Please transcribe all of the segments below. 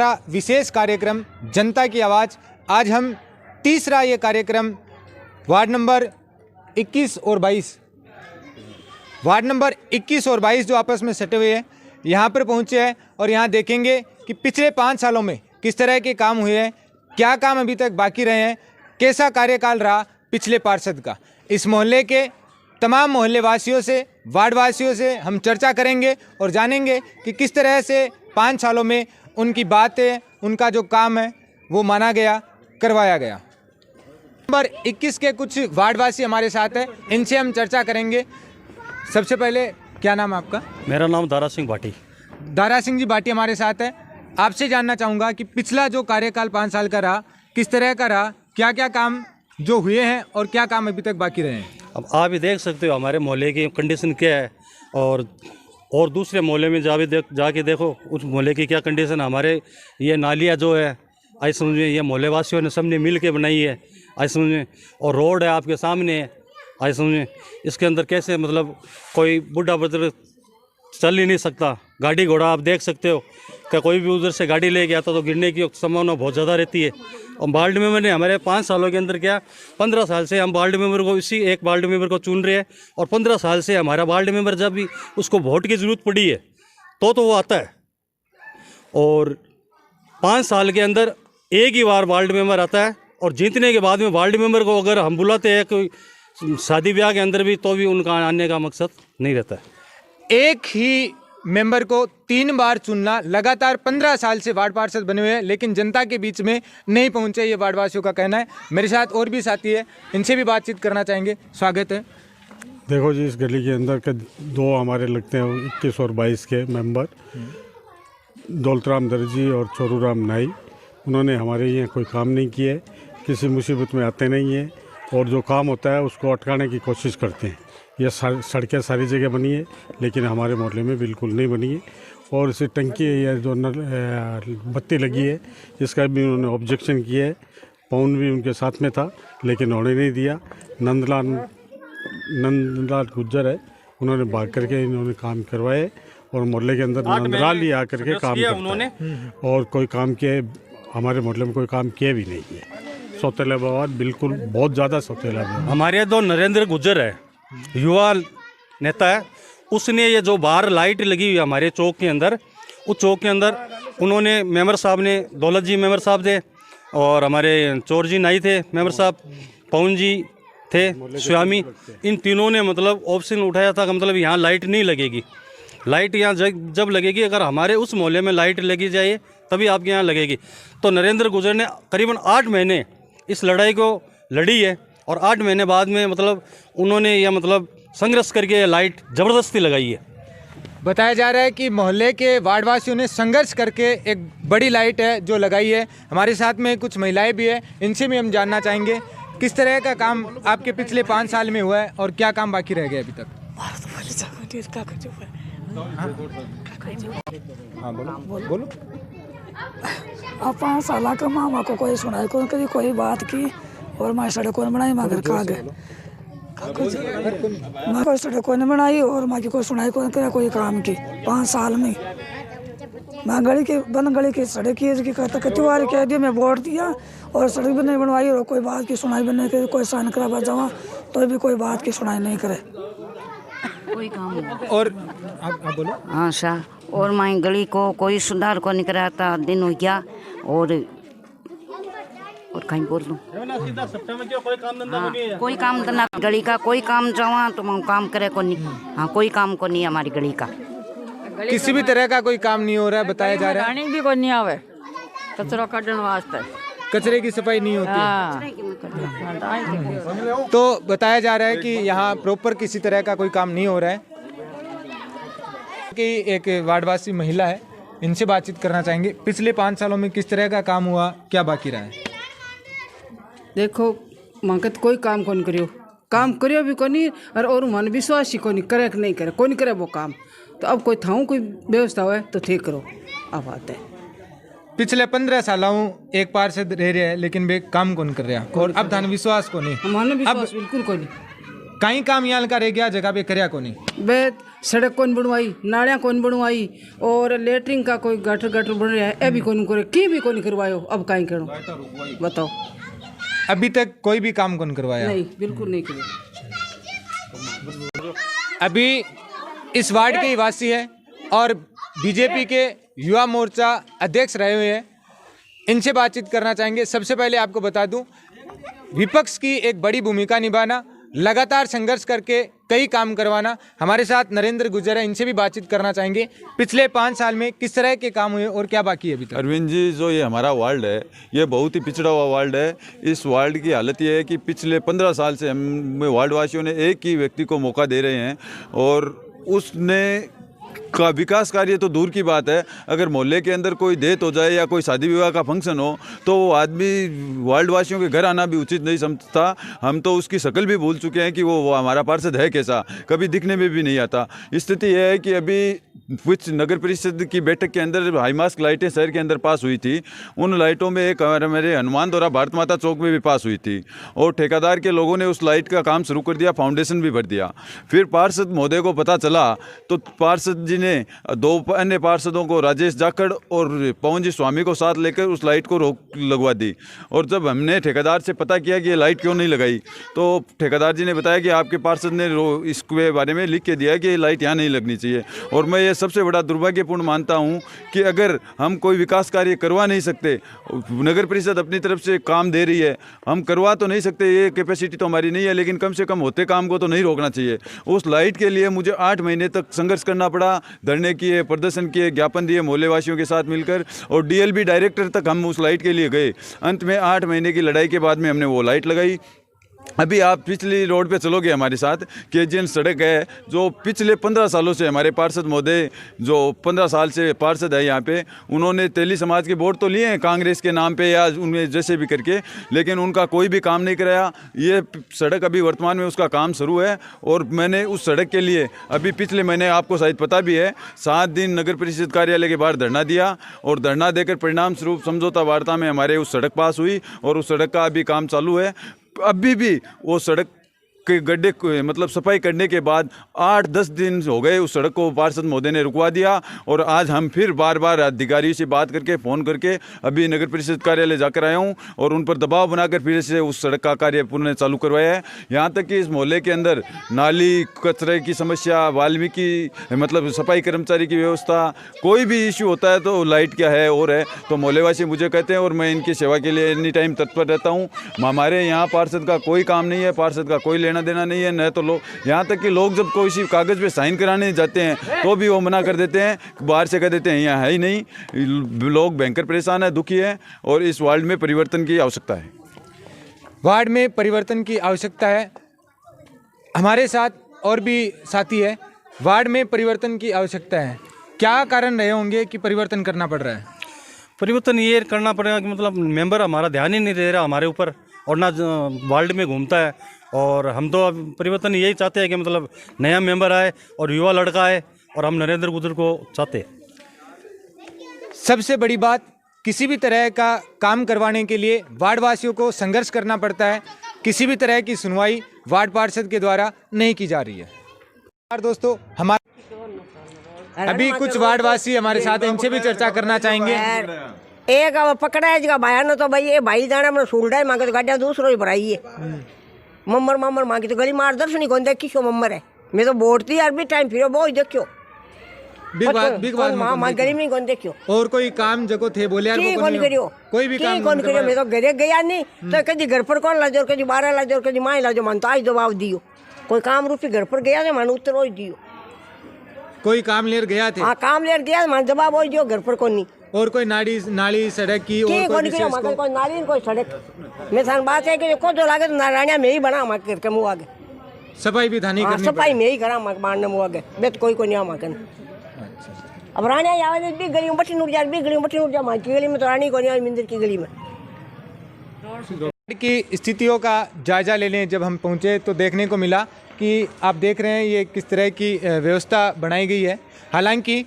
हमारा विशेष कार्यक्रम जनता की आवाज़। आज हम तीसरा ये कार्यक्रम वार्ड नंबर 21 और 22 जो आपस में सटे हुए हैं, यहाँ पर पहुँचे हैं और यहाँ देखेंगे कि पिछले 5 सालों में किस तरह के काम हुए हैं, क्या काम अभी तक बाकी रहे हैं, कैसा कार्यकाल रहा पिछले पार्षद का। इस मोहल्ले के तमाम मोहल्ले वासियों से, वार्ड वासियों से हम चर्चा करेंगे और जानेंगे कि किस तरह से 5 सालों में उनकी बातें, उनका जो काम है वो माना गया, करवाया गया। नंबर 21 के कुछ वार्डवासी हमारे साथ हैं, इनसे हम चर्चा करेंगे। सबसे पहले क्या नाम है आपका? मेरा नाम दारा सिंह भाटी। दारा सिंह जी भाटी हमारे साथ है। आपसे जानना चाहूँगा कि पिछला जो कार्यकाल 5 साल का रहा, किस तरह का रहा, क्या क्या काम जो हुए हैं और क्या काम अभी तक बाकी रहे हैं? अब आप भी देख सकते हो हमारे मोहल्ले की कंडीशन क्या है, और दूसरे मोहल्ले में जाके देखो उस मोहल्ले की क्या कंडीशन है। हमारे ये नालियाँ जो है आज समझिए ये मोहल्ले वासियों ने सबने मिल के बनाई है आज समझिए, और रोड है आपके सामने है आज समझिए। इसके अंदर कैसे मतलब कोई बूढ़ा बुजुर्ग चल ही नहीं सकता, गाड़ी घोड़ा आप देख सकते हो कि कोई भी उधर से गाड़ी लेके आता तो गिरने की संभावना बहुत ज़्यादा रहती है। और वार्ड मेंबर ने हमारे 5 सालों के अंदर क्या 15 साल से हम वार्ड मेंबर को इसी एक वार्ड मेंबर को चुन रहे हैं, और 15 साल से हमारा वार्ड मेंबर जब भी उसको वोट की ज़रूरत पड़ी है तो वो आता है, और 5 साल के अंदर एक ही बार वार्ड मेंबर आता है। और जीतने के बाद में वार्ड मेंबर को अगर हम बुलाते हैं कोई शादी ब्याह के अंदर भी, तो भी उनका आने का मकसद नहीं रहता है। एक ही मेंबर को 3 बार चुनना, लगातार 15 साल से वार्ड पार्षद बने हुए हैं लेकिन जनता के बीच में नहीं पहुंचे, ये वार्डवासियों का कहना है। मेरे साथ और भी साथी है, इनसे भी बातचीत करना चाहेंगे। स्वागत है। देखो जी, इस गली के अंदर के 2 हमारे लगते हैं 21 और 22 के मेंबर, दौलतराम दर्जी और छोरूराम नाई। उन्होंने हमारे यहाँ कोई काम नहीं किए, किसी मुसीबत में आते नहीं हैं, और जो काम होता है उसको अटकाने की कोशिश करते हैं। यह सड़कें सारी जगह बनी है लेकिन हमारे मोहल्ले में बिल्कुल नहीं बनी है। और इसे टंकी या जो बत्ती लगी है इसका भी उन्होंने ऑब्जेक्शन किया है। पवन भी उनके साथ में था लेकिन होने नहीं दिया। नंदलाल गुज्जर है, उन्होंने भाग करके इन्होंने काम करवाए, और मोहल्ले के अंदर नंदलाल ही आकर के काम उन्होंने, और कोई काम किए हमारे मोहल्ले में कोई काम किए भी नहीं किए। सौतेला व्यवहार, बिल्कुल बहुत ज़्यादा सौतेला व्यवहार। हमारे यहाँ नरेंद्र गुज्जर है, युवा नेता है, उसने ये जो बाहर लाइट लगी हुई है हमारे चौक के अंदर, उस चौक के अंदर उन्होंने मेंबर साहब ने, दौलत जी मेंबर साहब थे, और हमारे चोर जी नाई थे मेंबर साहब, पवन जी थे, स्वामी, इन तीनों ने मतलब ऑप्शन उठाया था कि मतलब यहाँ लाइट नहीं लगेगी। लाइट यहाँ जब लगेगी, अगर हमारे उस मोहल्ले में लाइट लगी जाए तभी आपके यहाँ लगेगी। तो नरेंद्र गुज्जर ने करीबन 8 महीने इस लड़ाई को लड़ी है, और 8 महीने बाद में मतलब उन्होंने यह मतलब संघर्ष करके लाइट ज़बरदस्ती लगाई है। बताया जा रहा है कि मोहल्ले के वार्डवासियों ने संघर्ष करके एक बड़ी लाइट है जो लगाई है। हमारे साथ में कुछ महिलाएं भी है, इनसे भी हम जानना चाहेंगे किस तरह का काम आपके पिछले 5 साल में हुआ है और क्या काम बाकी रह गया अभी तक। हाँ बोलो। अब 5 साल का मामा को कोई सुनाई कौन करी, कोई बात की, और मैं सड़क कौन बनाई, मगर खा गए मैं कोई सड़क कौन बनाई, और माँ की कोई सुनाई कौन करे कोई काम की। 5 साल में मैं गली की सड़क की कतिवार कह दिया, मैं वोट दिया और सड़क भी नहीं बनवाई, और कोई बात की सुनाई भी नहीं करे। कोई साइन करा जावा तो भी कोई बात की सुनाई नहीं करे, कोई काम। और आप बोलो। हाँ शाह, और मैं गली को कोई सुधार को नहीं कराता, दिन हो गया, और कहीं बोल दूँ कोई काम धंधा गली का कोई काम जावा तो मैं काम करे को नहीं। हाँ, कोई काम को नहीं हमारी गली का, किसी भी तरह का कोई काम नहीं हो रहा है। बताया जा रहा है भी कोई नहीं आवे, कचरा काटने वास्ते कचरे की सफाई नहीं होती तो बताया जा रहा है कि यहाँ प्रॉपर किसी तरह का कोई काम नहीं हो रहा है। कि एक वार्डवासी महिला है, इनसे बातचीत करना चाहेंगे। पिछले 5 सालों में किस तरह का काम हुआ, क्या बाकी रहा है? देखो मांगत कोई काम कौन करियो, काम करियो भी कोनी, और मन विश्वास ही कोनी करे कि नहीं करे, कोई नहीं करे वो काम। तो अब कोई थाऊ कोई व्यवस्था हो तो ठीक करो। अब आते हैं पिछले 15 सालों एक पार्षद रह रहे हैं लेकिन वे काम कौन कर रहा है, और अब धन विश्वास को नहीं, हमारे विश्वास बिल्कुल कोई नहीं। कहीं काम यहाँ का रह गया, जगह पे करया को नहीं। बे सड़क कौन बनवाई, नालियाँ कौन बनवाई, और लेटरिन का कोई गटर बन रहा है, ये भी कौन करे, की भी कौन करवायो। अब कहीं करो बताओ, अभी तक कोई भी काम कौन करवाया? नहीं, बिल्कुल नहीं करे। अभी इस वार्ड के ही वासी हैं और बीजेपी के युवा मोर्चा अध्यक्ष रहे हुए हैं, इनसे बातचीत करना चाहेंगे। सबसे पहले आपको बता दूं, विपक्ष की एक बड़ी भूमिका निभाना, लगातार संघर्ष करके कई काम करवाना। हमारे साथ नरेंद्र गुर्जर है, इनसे भी बातचीत करना चाहेंगे। पिछले 5 साल में किस तरह के काम हुए और क्या बाकी है अभी तक? अरविंद जी, जो ये हमारा वार्ड है, ये बहुत ही पिछड़ा हुआ वार्ड है। इस वार्ड की हालत ये है कि पिछले 15 साल से हम वार्ड वासियों ने एक ही व्यक्ति को मौका दे रहे हैं और उसने का विकास कार्य तो दूर की बात है, अगर मोहल्ले के अंदर कोई डेथ हो जाए या कोई शादी विवाह का फंक्शन हो तो वो आदमी वार्ड वासियों के घर आना भी उचित नहीं समझता। हम तो उसकी शक्ल भी भूल चुके हैं कि वो हमारा पार्षद है कैसा, कभी दिखने में भी नहीं आता। स्थिति यह है कि अभी कुछ नगर परिषद की बैठक के अंदर हाईमास्क लाइटें शहर के अंदर पास हुई थी। उन लाइटों में एक मेरे हनुमान द्वारा भारत माता चौक में भी पास हुई थी और ठेकेदार के लोगों ने उस लाइट का काम शुरू कर दिया, फाउंडेशन भी भर दिया। फिर पार्षद महोदय को पता चला तो पार्षद जी ने 2 अन्य पार्षदों को, राजेश जाखड़ और पवन जी स्वामी को साथ लेकर उस लाइट को रोक लगवा दी। और जब हमने ठेकेदार से पता किया कि ये लाइट क्यों नहीं लगाई तो ठेकेदार जी ने बताया कि आपके पार्षद ने इसके बारे में लिख के दिया है कि ये लाइट यहाँ नहीं लगनी चाहिए। और मैं ये सबसे बड़ा दुर्भाग्यपूर्ण मानता हूँ कि अगर हम कोई विकास कार्य करवा नहीं सकते, नगर परिषद अपनी तरफ से काम दे रही है, हम करवा तो नहीं सकते, ये कैपेसिटी तो हमारी नहीं है, लेकिन कम से कम होते काम को तो नहीं रोकना चाहिए। उस लाइट के लिए मुझे 8 महीने तक संघर्ष करना पड़ा, धरने किए, प्रदर्शन किए, ज्ञापन दिए मोहल्ले वासियों के साथ मिलकर और डीएलबी डायरेक्टर तक हम उस लाइट के लिए गए। अंत में 8 महीने की लड़ाई के बाद में हमने वो लाइट लगाई। अभी आप पिछली रोड पे चलोगे हमारे साथ, केजीएन सड़क है जो पिछले 15 सालों से हमारे पार्षद महोदय जो 15 साल से पार्षद है यहाँ पे, उन्होंने तेली समाज के वोट तो लिए हैं कांग्रेस के नाम पे या उनमें जैसे भी करके, लेकिन उनका कोई भी काम नहीं कराया। ये सड़क अभी वर्तमान में उसका काम शुरू है और मैंने उस सड़क के लिए अभी पिछले महीने, आपको शायद पता भी है, 7 दिन नगर परिषद कार्यालय के बाहर धरना दिया और धरना देकर परिणाम स्वरूप समझौता वार्ता में हमारे उस सड़क पास हुई और उस सड़क का अभी काम चालू है। अभी भी वो सड़क के गड्ढे मतलब सफाई करने के बाद 8-10 दिन हो गए, उस सड़क को पार्षद महोदय ने रुकवा दिया और आज हम फिर बार बार अधिकारियों से बात करके, फ़ोन करके अभी नगर परिषद कार्यालय जाकर आया हूँ और उन पर दबाव बनाकर फिर से उस सड़क का कार्य पुनः चालू करवाया है। यहाँ तक कि इस मोहल्ले के अंदर नाली, कचरे की समस्या, वाल्मीकि मतलब सफाई कर्मचारी की व्यवस्था, कोई भी इश्यू होता है तो लाइट क्या है और है तो मोहल्लेवासी मुझे कहते हैं और मैं इनकी सेवा के लिए एनी टाइम तत्पर रहता हूँ। हमारे यहाँ पार्षद का कोई काम नहीं है, पार्षद का कोई देना नहीं है, न तो लोग, यहाँ तक कि लोग जब कोई कागज़ पे साइन कराने जाते हैं तो भी वो मना कर देते हैं, बाहर से कह देते हैं यहाँ है ही नहीं। लोग भयंकर परेशान है, दुखी है और इस वार्ड में परिवर्तन की आवश्यकता है। वार्ड में परिवर्तन की आवश्यकता है। हमारे साथ और भी साथी है, वार्ड में परिवर्तन की आवश्यकता है। क्या कारण रहे होंगे कि परिवर्तन करना पड़ रहा है? परिवर्तन ये करना पड़ेगा कि मतलब मेंबर हमारा ध्यान ही नहीं दे रहा हमारे ऊपर और ना वार्ड में घूमता है। और हम तो अब परिवर्तन यही चाहते हैं कि मतलब नया मेंबर आए और युवा लड़का आए और हम नरेंद्र गुर्जर को चाहते हैं। सबसे बड़ी बात, किसी भी तरह का काम करवाने के लिए वार्ड वासियों को संघर्ष करना पड़ता है। किसी भी तरह की सुनवाई वार्ड पार्षद के द्वारा नहीं की जा रही है। दोस्तों, हमारे अभी कुछ वार्ड वासी हमारे साथ हैं, इनसे भी चर्चा करना चाहेंगे। एक अब पकड़ा है जगह भाया न तो भाई ये भाई जाना मैंने सुलटा है मांगे तो गाड़ियाँ दूसरों ही भराई है। मम्मर मांगी तो गली मार्गदर्शन ही कौन देखी क्यों मम्मर है, मैं तो बोलती यार भी टाइम फिर वो ही देखियो बिग बात मां गली में कौन देखियो। और कोई काम जगह थे बोले यार कौन करियो, कोई भी काम कौन करियो। मैं तो घरे गया नहीं तो कभी घर पर कौन लाजो, कभी 12 लाजो, कभी माँ लाजो, मान तो आज दबाव दियो। कोई काम रूपी घर पर गया मान उत्तर हो दियो। कोई काम लेकर गया थे, हाँ काम लेकर गया मान जवाब हो दियो, घर पर कौन नहीं। और कोई नाली सड़क की और कोई नाली कोई सड़क में सान बात है कि को जो लागे तो नारायणिया में ही बना मार के मुँह आगे सफाई भी थानी करनी सफाई में ही करा मारने मुँह आगे बेत कोई नहीं आमा कर। अब रानिया आवे भी गली में बटी उठ जा, भी गली में बटी उठ जा, माँ की गली में तो रानी को नहीं आई, मिंदिर की गली में। की स्थितियों का जायजा लेने जब हम पहुंचे तो देखने को मिला कि आप देख रहे हैं ये किस तरह की व्यवस्था बनाई गई है। हालांकि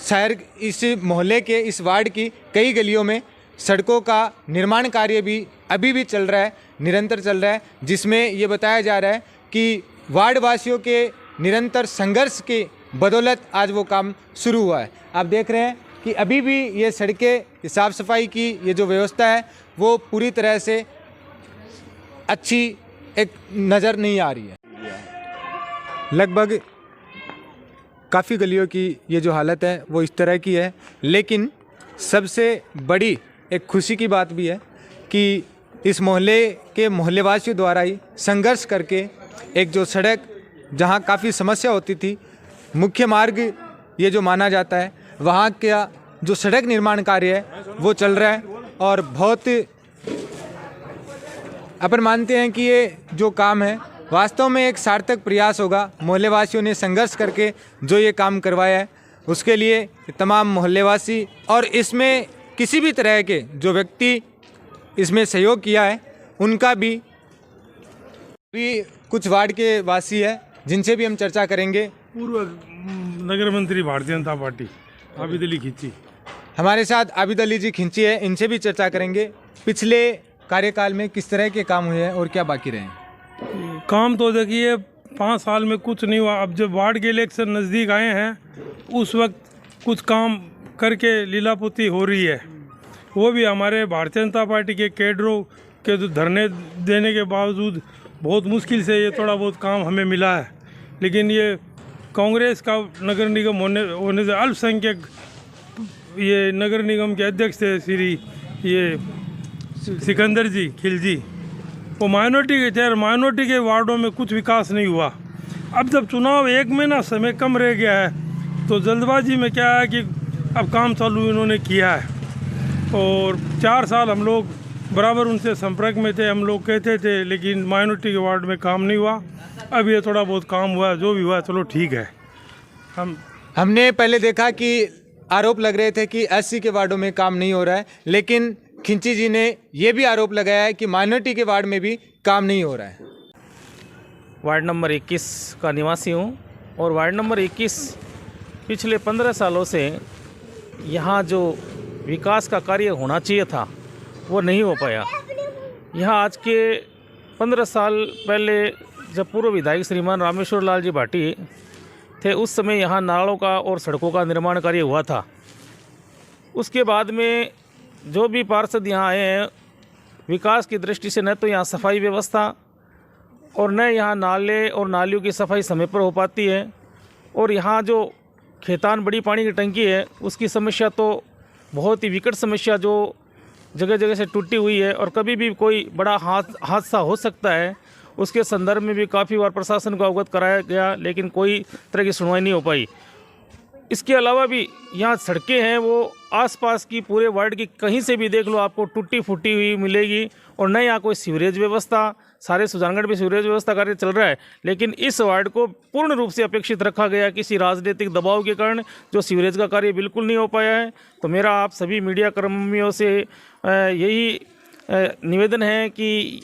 शहर इस मोहल्ले के इस वार्ड की कई गलियों में सड़कों का निर्माण कार्य भी अभी भी चल रहा है, निरंतर चल रहा है, जिसमें ये बताया जा रहा है कि वार्ड वासियों के निरंतर संघर्ष की बदौलत आज वो काम शुरू हुआ है। आप देख रहे हैं कि अभी भी ये सड़कें, साफ़ सफाई की ये जो व्यवस्था है वो पूरी तरह से अच्छी एक नज़र नहीं आ रही है। लगभग काफ़ी गलियों की ये जो हालत है वो इस तरह की है, लेकिन सबसे बड़ी एक खुशी की बात भी है कि इस मोहल्ले के मोहल्लेवासियों द्वारा ही संघर्ष करके एक जो सड़क जहां काफ़ी समस्या होती थी, मुख्य मार्ग ये जो माना जाता है, वहां का जो सड़क निर्माण कार्य है वो चल रहा है और बहुत अपन मानते हैं कि ये जो काम है वास्तव में एक सार्थक प्रयास होगा। मोहल्लेवासियों ने संघर्ष करके जो ये काम करवाया है उसके लिए तमाम मोहल्लेवासी और इसमें किसी भी तरह के जो व्यक्ति इसमें सहयोग किया है उनका भी कुछ वार्ड के वासी है जिनसे भी हम चर्चा करेंगे। पूर्व नगर मंत्री भारतीय जनता पार्टी आबिद अली खिंची हमारे साथ आबिद अली जी खिंची है, इनसे भी चर्चा करेंगे पिछले कार्यकाल में किस तरह के काम हुए हैं और क्या बाकी रहे हैं। काम तो देखिए 5 साल में कुछ नहीं हुआ। अब जब वार्ड के इलेक्शन नज़दीक आए हैं उस वक्त कुछ काम करके लीलापुती हो रही है, वो भी हमारे भारतीय जनता पार्टी के कैडरों के धरने देने के बावजूद बहुत मुश्किल से ये थोड़ा बहुत काम हमें मिला है। लेकिन ये कांग्रेस का नगर निगम होने से अल्पसंख्यक ये नगर निगम के अध्यक्ष थे श्री ये सिकंदर जी खिलजी, वो माइनॉरिटी के थे, माइनॉरिटी के वार्डों में कुछ विकास नहीं हुआ। अब जब चुनाव 1 महीना समय कम रह गया है तो जल्दबाजी में क्या है कि अब काम चालू इन्होंने किया है और 4 साल हम लोग बराबर उनसे संपर्क में थे, हम लोग कहते थे, लेकिन माइनॉरिटी के वार्ड में काम नहीं हुआ। अब ये थोड़ा बहुत काम हुआ, जो भी हुआ चलो ठीक है। हमने पहले देखा कि आरोप लग रहे थे कि एससी के वार्डों में काम नहीं हो रहा है, लेकिन खिंची जी ने ये भी आरोप लगाया है कि माइनॉरिटी के वार्ड में भी काम नहीं हो रहा है। वार्ड नंबर 21 का निवासी हूँ और वार्ड नंबर 21 पिछले 15 सालों से यहाँ जो विकास का कार्य होना चाहिए था वो नहीं हो पाया। यहाँ आज के 15 साल पहले जब पूर्व विधायक श्रीमान रामेश्वर लाल जी भाटी थे, उस समय यहाँ नालों का और सड़कों का निर्माण कार्य हुआ था। उसके बाद में जो भी पार्षद यहाँ आए हैं, विकास की दृष्टि से न तो यहाँ सफाई व्यवस्था और न यहाँ नाले और नालियों की सफाई समय पर हो पाती है, और यहाँ जो खेतान बड़ी पानी की टंकी है उसकी समस्या तो बहुत ही विकट समस्या जो जगह जगह से टूटी हुई है और कभी भी कोई बड़ा हादसा हो सकता है, उसके संदर्भ में भी काफ़ी बार प्रशासन को अवगत कराया गया, लेकिन कोई तरह की सुनवाई नहीं हो पाई। इसके अलावा भी यहाँ सड़कें हैं वो आसपास की पूरे वार्ड की कहीं से भी देख लो आपको टूटी फूटी हुई मिलेगी, और न यहाँ कोई सीवरेज व्यवस्था। सारे सुजानगढ़ में सीवरेज व्यवस्था कार्य चल रहा है, लेकिन इस वार्ड को पूर्ण रूप से अपेक्षित रखा गया किसी राजनीतिक दबाव के कारण, जो सीवरेज का कार्य बिल्कुल नहीं हो पाया है। तो मेरा आप सभी मीडिया कर्मियों से यही निवेदन है कि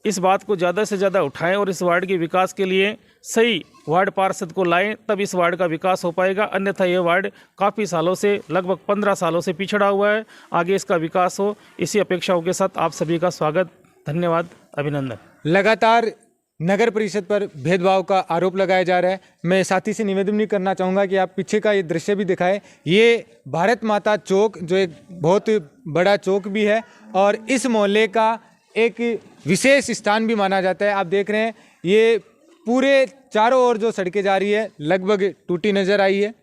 इस बात को ज़्यादा से ज़्यादा उठाएं और इस वार्ड के विकास के लिए सही वार्ड पार्षद को लाएं, तब इस वार्ड का विकास हो पाएगा। अन्यथा ये वार्ड काफ़ी सालों से, लगभग 15 सालों से पिछड़ा हुआ है। आगे इसका विकास हो, इसी अपेक्षाओं के साथ आप सभी का स्वागत, धन्यवाद, अभिनंदन। लगातार नगर परिषद पर भेदभाव का आरोप लगाया जा रहा है। मैं साथी से निवेदन भी करना चाहूँगा कि आप पीछे का ये दृश्य भी दिखाएं। ये भारत माता चौक जो एक बहुत बड़ा चौक भी है और इस मोहल्ले का एक विशेष स्थान भी माना जाता है। आप देख रहे हैं ये पूरे चारों ओर जो सड़कें जा रही है लगभग टूटी नज़र आई है।